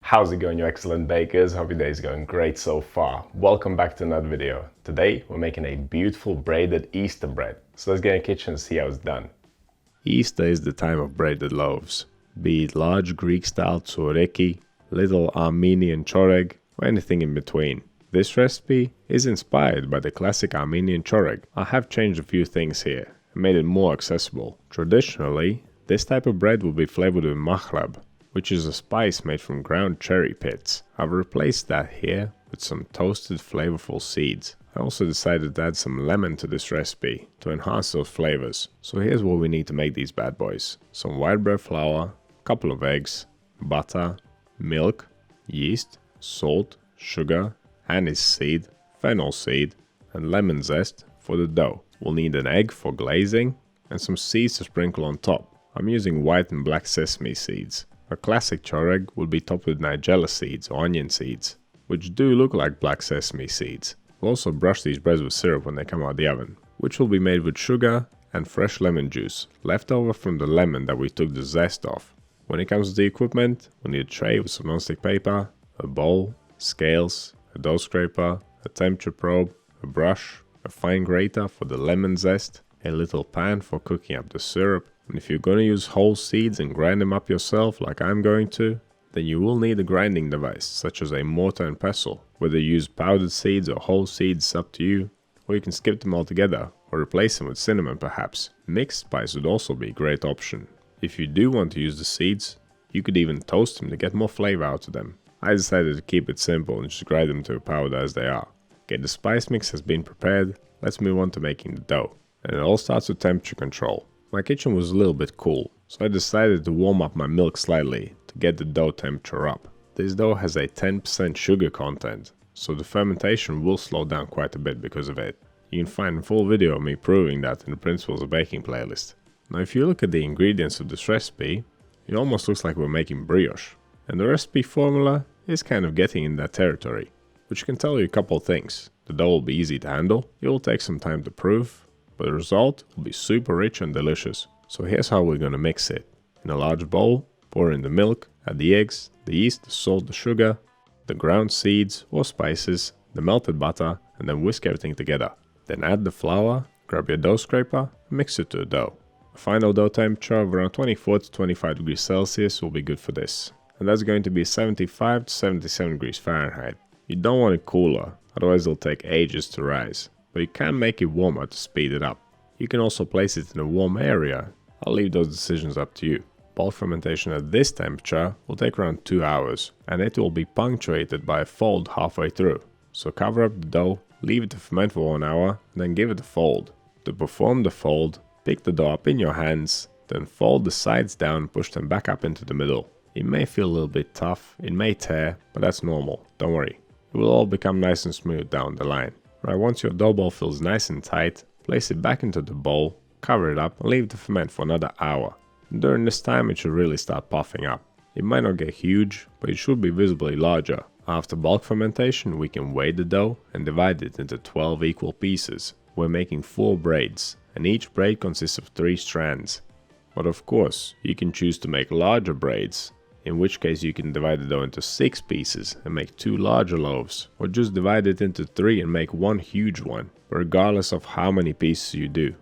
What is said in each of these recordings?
How's it going, you excellent bakers? Hope your day is going great so far. Welcome back to another video. Today we're making a beautiful braided Easter bread. So let's get in the kitchen and see how it's done. Easter is the time of braided loaves. Be it large Greek-style tsuoreki, little Armenian choreg, or anything in between. This recipe is inspired by the classic Armenian choreg. I have changed a few things here and made it more accessible. Traditionally, this type of bread will be flavored with mahlab, which is a spice made from ground cherry pits. I've replaced that here with some toasted flavorful seeds. I also decided to add some lemon to this recipe to enhance those flavors. So here's what we need to make these bad boys. Some white bread flour, a couple of eggs, butter, milk, yeast, salt, sugar, anise seed, fennel seed, and lemon zest for the dough. We'll need an egg for glazing and some seeds to sprinkle on top. I'm using white and black sesame seeds. A classic choreg will be topped with nigella seeds or onion seeds, which do look like black sesame seeds. We'll also brush these breads with syrup when they come out of the oven, which will be made with sugar and fresh lemon juice, left over from the lemon that we took the zest off. When it comes to the equipment, we'll need a tray with some non-stick paper, a bowl, scales, a dough scraper, a temperature probe, a brush, a fine grater for the lemon zest, a little pan for cooking up the syrup. And if you're going to use whole seeds and grind them up yourself like I'm going to, then you will need a grinding device such as a mortar and pestle. Whether you use powdered seeds or whole seeds, up to you, or you can skip them altogether or replace them with cinnamon perhaps. Mixed spice would also be a great option. If you do want to use the seeds, you could even toast them to get more flavor out of them. I decided to keep it simple and just grind them to a powder as they are. Okay, the spice mix has been prepared, let's move on to making the dough. And it all starts with temperature control. My kitchen was a little bit cool, so I decided to warm up my milk slightly to get the dough temperature up. This dough has a 10% sugar content, so the fermentation will slow down quite a bit because of it. You can find a full video of me proving that in the Principles of Baking playlist. Now if you look at the ingredients of this recipe, it almost looks like we're making brioche. And the recipe formula is kind of getting in that territory, which can tell you a couple things. The dough will be easy to handle, it will take some time to prove, but the result will be super rich and delicious. So here's how we're going to mix it. In a large bowl, pour in the milk, add the eggs, the yeast, the salt, the sugar, the ground seeds or spices, the melted butter, and then whisk everything together. Then add the flour, grab your dough scraper, and mix it to a dough. A final dough temperature of around 24 to 25 degrees Celsius will be good for this. And that's going to be 75 to 77 degrees Fahrenheit. You don't want it cooler, otherwise it'll take ages to rise. But you can make it warmer to speed it up. You can also place it in a warm area. I'll leave those decisions up to you. Bulk fermentation at this temperature will take around 2 hours, and it will be punctuated by a fold halfway through. So cover up the dough, leave it to ferment for 1 hour, and then give it a fold. To perform the fold, pick the dough up in your hands, then fold the sides down and push them back up into the middle. It may feel a little bit tough, it may tear, but that's normal, don't worry. It will all become nice and smooth down the line. Right, once your dough ball feels nice and tight, place it back into the bowl, cover it up and leave it to ferment for another hour. During this time it should really start puffing up. It might not get huge, but it should be visibly larger. After bulk fermentation we can weigh the dough and divide it into 12 equal pieces. We're making 4 braids, and each braid consists of 3 strands. But of course, you can choose to make larger braids, in which case you can divide the dough into 6 pieces and make 2 larger loaves, or just divide it into 3 and make 1 huge one, regardless of how many pieces you do.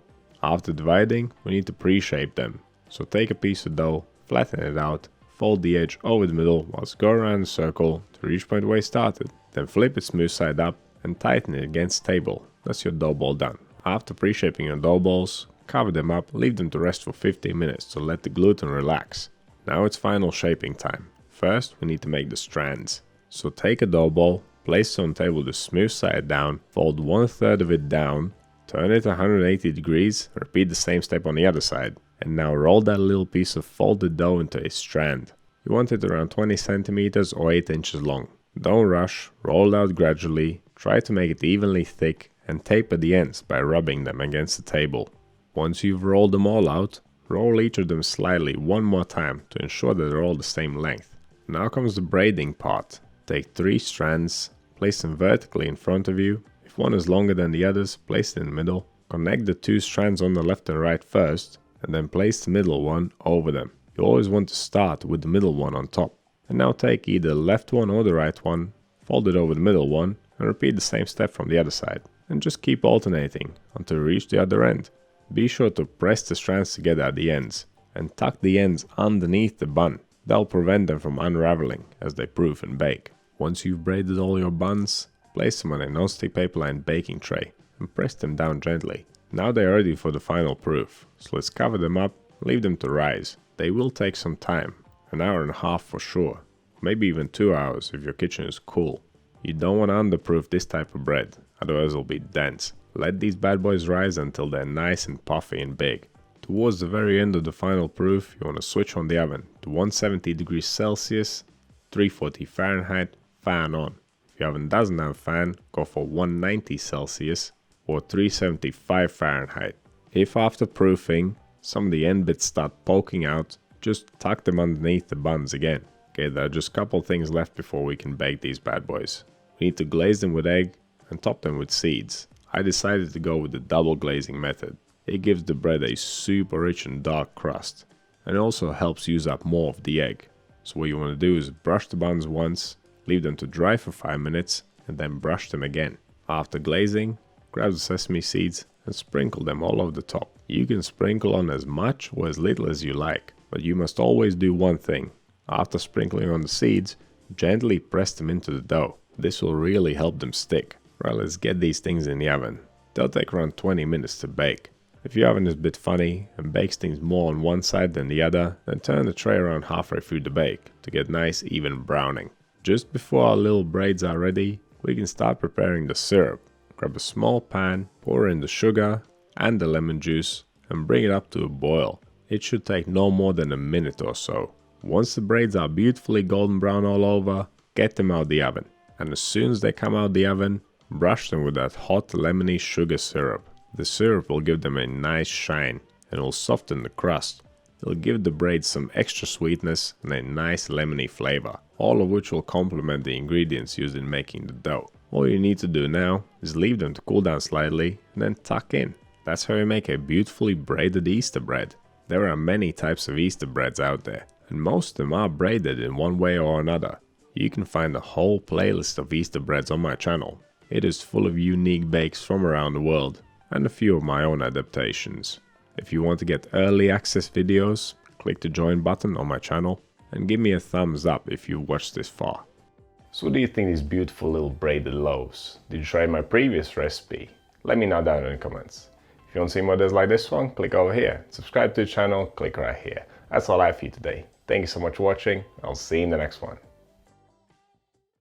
After dividing, we need to pre-shape them. So take a piece of dough, flatten it out, fold the edge over the middle whilst go around the circle to reach point where you started, then flip it smooth side up and tighten it against the table. That's your dough ball done. After pre-shaping your dough balls, cover them up, leave them to rest for 15 minutes to let the gluten relax. Now it's final shaping time. First we need to make the strands. So take a dough ball, place it on the table the smooth side down, fold 1/3 of it down, turn it 180 degrees, repeat the same step on the other side. And now roll that little piece of folded dough into a strand. You want it around 20 centimeters or 8 inches long. Don't rush, roll it out gradually, try to make it evenly thick and taper the ends by rubbing them against the table. Once you've rolled them all out, roll each of them slightly one more time to ensure that they're all the same length. Now comes the braiding part. Take 3 strands, place them vertically in front of you. If one is longer than the others, place it in the middle. Connect the 2 strands on the left and right first, and then place the middle one over them. You always want to start with the middle one on top. And now take either the left one or the right one, fold it over the middle one, and repeat the same step from the other side. And just keep alternating until you reach the other end. Be sure to press the strands together at the ends, and tuck the ends underneath the bun. That'll prevent them from unraveling as they proof and bake. Once you've braided all your buns, place them on a non-stick paper lined baking tray and press them down gently. Now they're ready for the final proof, so let's cover them up and leave them to rise. They will take some time, an hour and a half for sure, maybe even 2 hours if your kitchen is cool. You don't want to underproof this type of bread, otherwise it'll be dense. Let these bad boys rise until they're nice and puffy and big. Towards the very end of the final proof, you want to switch on the oven to 170 degrees Celsius, 340 Fahrenheit, fan on. If your oven doesn't have a fan, go for 190 Celsius or 375 Fahrenheit. If after proofing, some of the end bits start poking out, just tuck them underneath the buns again. Okay, there are just a couple things left before we can bake these bad boys. We need to glaze them with egg and top them with seeds. I decided to go with the double glazing method. It gives the bread a super rich and dark crust, and it also helps use up more of the egg. So what you want to do is brush the buns once, leave them to dry for 5 minutes, and then brush them again. After glazing, grab the sesame seeds and sprinkle them all over the top. You can sprinkle on as much or as little as you like, but you must always do one thing. After sprinkling on the seeds, gently press them into the dough. This will really help them stick. Right, let's get these things in the oven. They'll take around 20 minutes to bake. If your oven is a bit funny and bakes things more on one side than the other, then turn the tray around halfway through the bake to get nice even browning. Just before our little braids are ready, we can start preparing the syrup. Grab a small pan, pour in the sugar and the lemon juice and bring it up to a boil. It should take no more than a minute or so. Once the braids are beautifully golden brown all over, get them out the oven. And as soon as they come out the oven, brush them with that hot lemony sugar syrup. The syrup will give them a nice shine and will soften the crust. It'll give the braids some extra sweetness and a nice lemony flavor, all of which will complement the ingredients used in making the dough. All you need to do now is leave them to cool down slightly and then tuck in. That's how you make a beautifully braided Easter bread. There are many types of Easter breads out there, and most of them are braided in one way or another. You can find a whole playlist of Easter breads on my channel. It is full of unique bakes from around the world, and a few of my own adaptations. If you want to get early access videos, click the join button on my channel and give me a thumbs up if you watched this far. So what do you think of these beautiful little braided loaves? Did you try my previous recipe? Let me know down in the comments. If you want to see more videos like this one, click over here. Subscribe to the channel, click right here. That's all I have for you today. Thank you so much for watching. I'll see you in the next one.